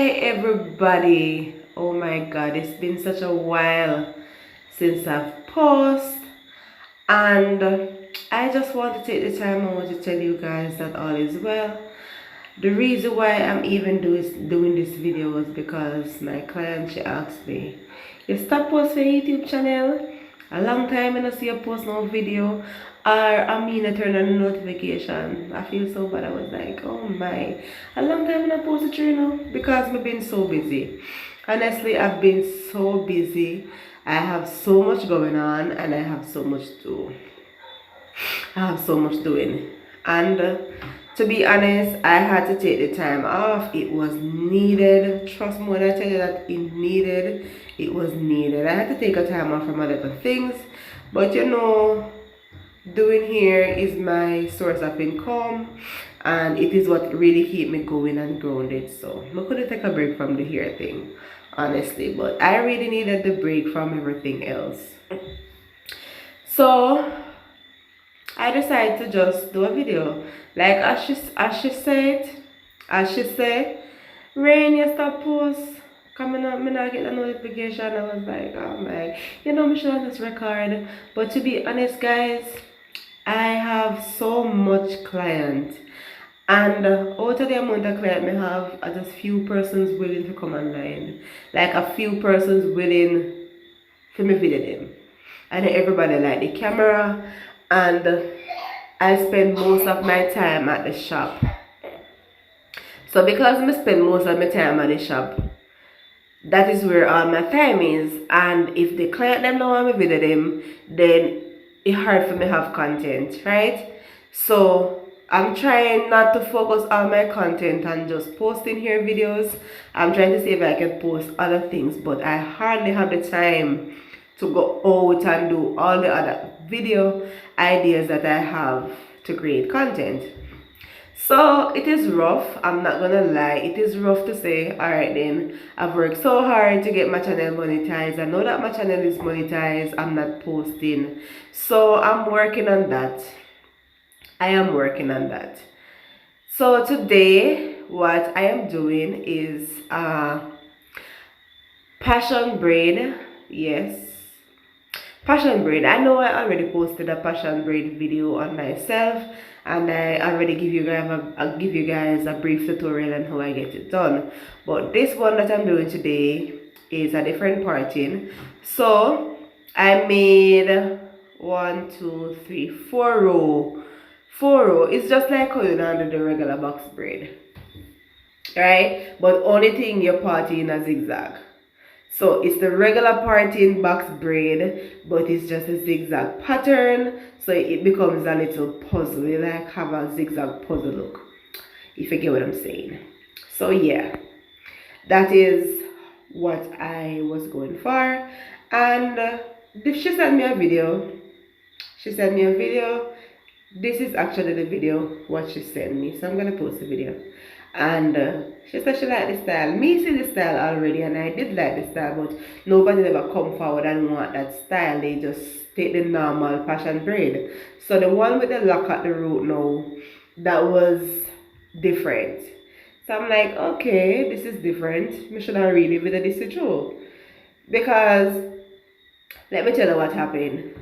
Hey everybody, oh my god, it's been such a while since I've posted, and I just want to take the time out to tell you guys that all is well. The reason why I'm even doing this video is because my client, she asked me, you stop posting YouTube channel? A long time I don't see you post no video, or I mean I turn on the notification. I feel so bad. I was like, oh my, a long time I don't post a channel because I've been so busy. Honestly, I've been so busy. I have so much going on and I have so much to I have so much doing, and to be honest, I had to take the time off. It was needed. Trust me when I tell you that it was needed. I had to take a time off from other things, but you know, doing here is my source of income, and it is what really keep me going and grounded. So I couldn't take a break from the hair thing, honestly, but I really needed the break from everything else. So I decided to just do a video. Like as she said, Rain, you stop post. Coming up, me not get a notification. I was like, oh my, you know, me should have just record. But to be honest, guys, I have so much client. And out of the amount of client I have, are just few persons willing to come online. Like a few persons willing to me video them. And everybody like the camera, and I spend most of my time at the shop. So because I spend most of my time at the shop, that is where all my time is. And if the client them don't want me video them, then it's hard for me to have content, right? So I'm trying not to focus on my content and just posting here videos. I'm trying to see if I can post other things, but I hardly have the time to go out and do all the other video ideas that I have to create content. So it is rough, I'm not gonna lie, it is rough to say, alright then, I've worked so hard to get my channel monetized. I know that my channel is monetized, I'm not posting. So I'm working on that. I am working on that. So today, what I am doing is passion braid. Yes, passion braid. I know I already posted a passion braid video on myself, and I already give you guys a brief tutorial on how I get it done. But this one that I'm doing today is a different parting. So I made 1, 2, 3, 4 row. 4 row. It's just like how you do the regular box braid, right? But only thing you're parting a zigzag. So it's the regular parting box braid, but it's just a zigzag pattern, so it becomes a little puzzle. You like have a zigzag puzzle look, if you get what I'm saying. So yeah, that is what I was going for. And she sent me a video. This is actually the video what she sent me, so I'm gonna post the video. And she said she liked the style. Me see the style already, and I did like the style, but nobody ever come forward and want that style. They just take the normal passion braid. So the one with the lock at the root now, that was different. So I'm like, okay, this is different. We should have really video this is true. Because let me tell you what happened.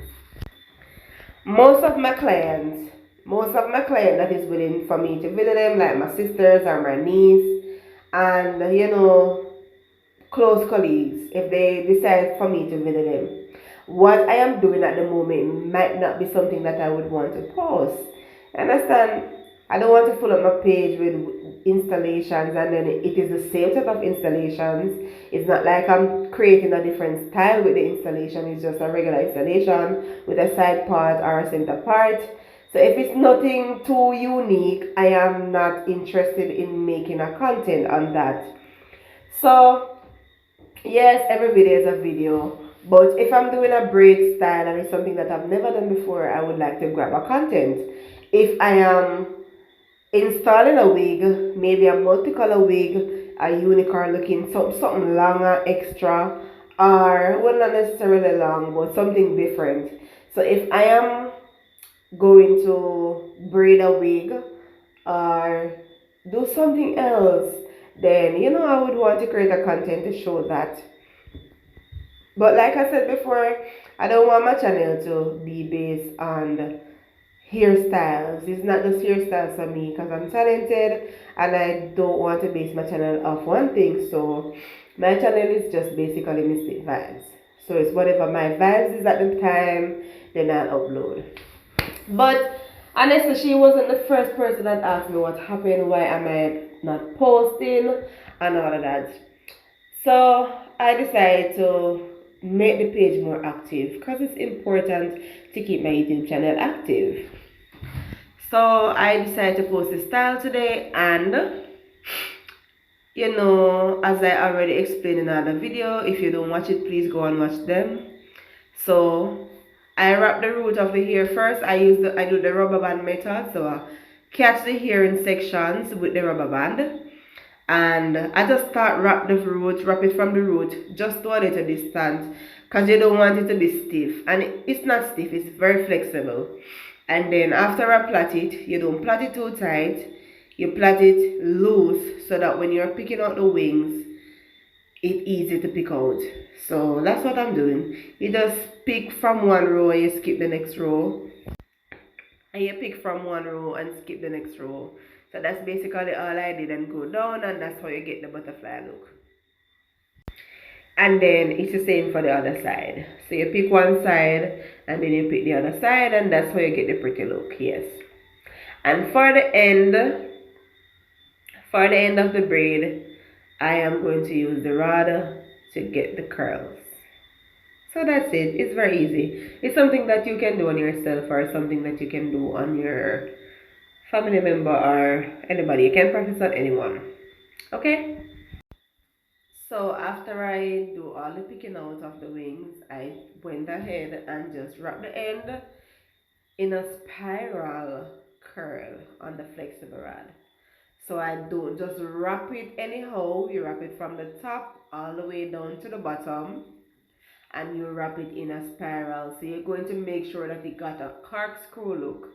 Most of my clients that is willing for me to visit them, like my sisters or my niece, and you know, close colleagues, if they decide for me to visit them, what I am doing at the moment might not be something that I would want to post. Understand? I don't want to fill up my page with installations and then it is the same type of installations. It's not like I'm creating a different style with the installation. It's just a regular installation with a side part or a center part. So if it's nothing too unique, I am not interested in making a content on that. So yes, every video is a video, but if I'm doing a braid style and it's something that I've never done before, I would like to grab a content. If I am installing a wig, maybe a multicolor wig, a unicorn looking, something longer, extra, or well, not necessarily long, but something different. So if I am going to braid a wig or do something else, then you know I would want to create a content to show that. But like I said before, I don't want my channel to be based on hairstyles. It's not just hairstyles for me because I'm talented and I don't want to base my channel off one thing. So my channel is just basically Mystic Vibes. So it's whatever my vibes is at the time, then I'll upload. But honestly, she wasn't the first person that asked me what happened, why am I not posting, and all of that. So I decided to make the page more active because it's important to keep my YouTube channel active. So I decided to post the style today, and you know, as I already explained in another video, if you don't watch it, please go and watch them. So I wrap the root of the hair first. I do the rubber band method. So I catch the hair in sections with the rubber band. And I just start wrap it from the root just to a little distance because you don't want it to be stiff. And it's not stiff, it's very flexible. And then after I plait it, you don't plait it too tight. You plait it loose so that when you're picking out the wings, it's easy to pick out. So that's what I'm doing. You just pick from one row and you skip the next row. And you pick from one row and skip the next row. So that's basically all I did, and go down, and that's how you get the butterfly look. And then it's the same for the other side. So you pick one side and then you pick the other side, and that's how you get the pretty look. Yes. And for the end of the braid, I am going to use the rod to get the curls. So that's it. It's very easy. It's something that you can do on yourself, or something that you can do on your family member or anybody. You can practice on anyone. Okay? So after I do all the picking out of the wings, I went ahead and just wrap the end in a spiral curl on the flexible rod. So I don't just wrap it anyhow. You wrap it from the top all the way down to the bottom, and you wrap it in a spiral. So you're going to make sure that it got a corkscrew look.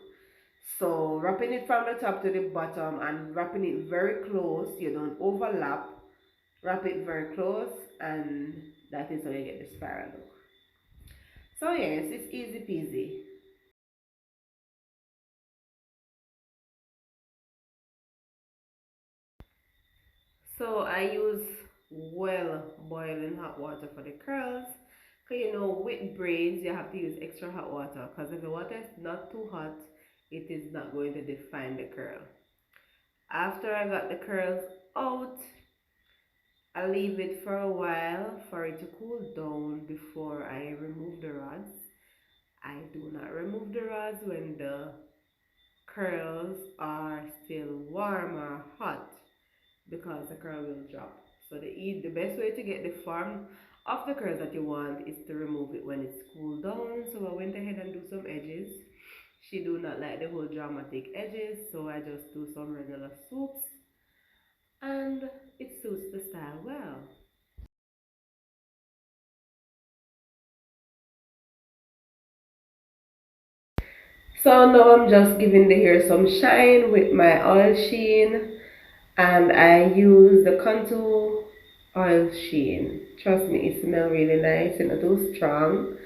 So wrapping it from the top to the bottom and wrapping it very close, you don't overlap. Wrap it very close, and that is how you get the spiral look. So yes, it's easy peasy. So I use well boiling hot water for the curls. Because you know, with braids, you have to use extra hot water. Because if the water is not too hot, it is not going to define the curl. After I got the curls out, I leave it for a while for it to cool down before I remove the rods. I do not remove the rods when the curls are still warm or hot, because the curl will drop. So the best way to get the form of the curls that you want is to remove it when it's cooled down. So I went ahead and do some edges. She do not like the whole dramatic edges, so I just do some regular swoops, and it suits the style well. So now I'm just giving the hair some shine with my oil sheen, and I use the contour oil sheen. Trust me, it smells really nice. It's not too strong.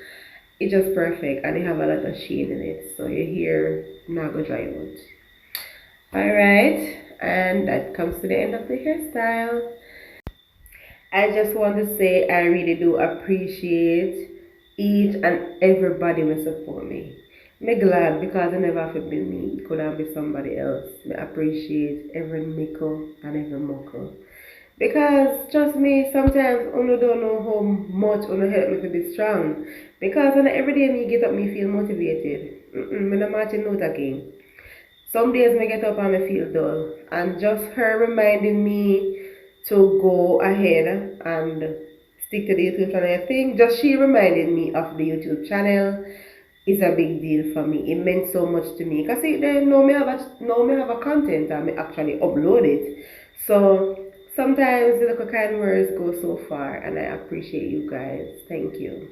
It's just perfect, and it have a lot of sheen in it, so your hair not go dry out. Alright, and that comes to the end of the hairstyle. I just want to say I really do appreciate each and everybody who support me. I'm glad because I never have to be me. It could have been somebody else. I appreciate every nickel and every muckle. Because trust me, sometimes I don't know how much you help me to be strong. Because every day me get up, me feel motivated. I'm not matching note again. Some days me get up and me feel dull. And just her reminding me to go ahead and stick to the YouTube channel thing. Just she reminded me of the YouTube channel is a big deal for me. It meant so much to me. Because they know me have a content and me actually upload it. So sometimes the little kind words go so far, and I appreciate you guys. Thank you.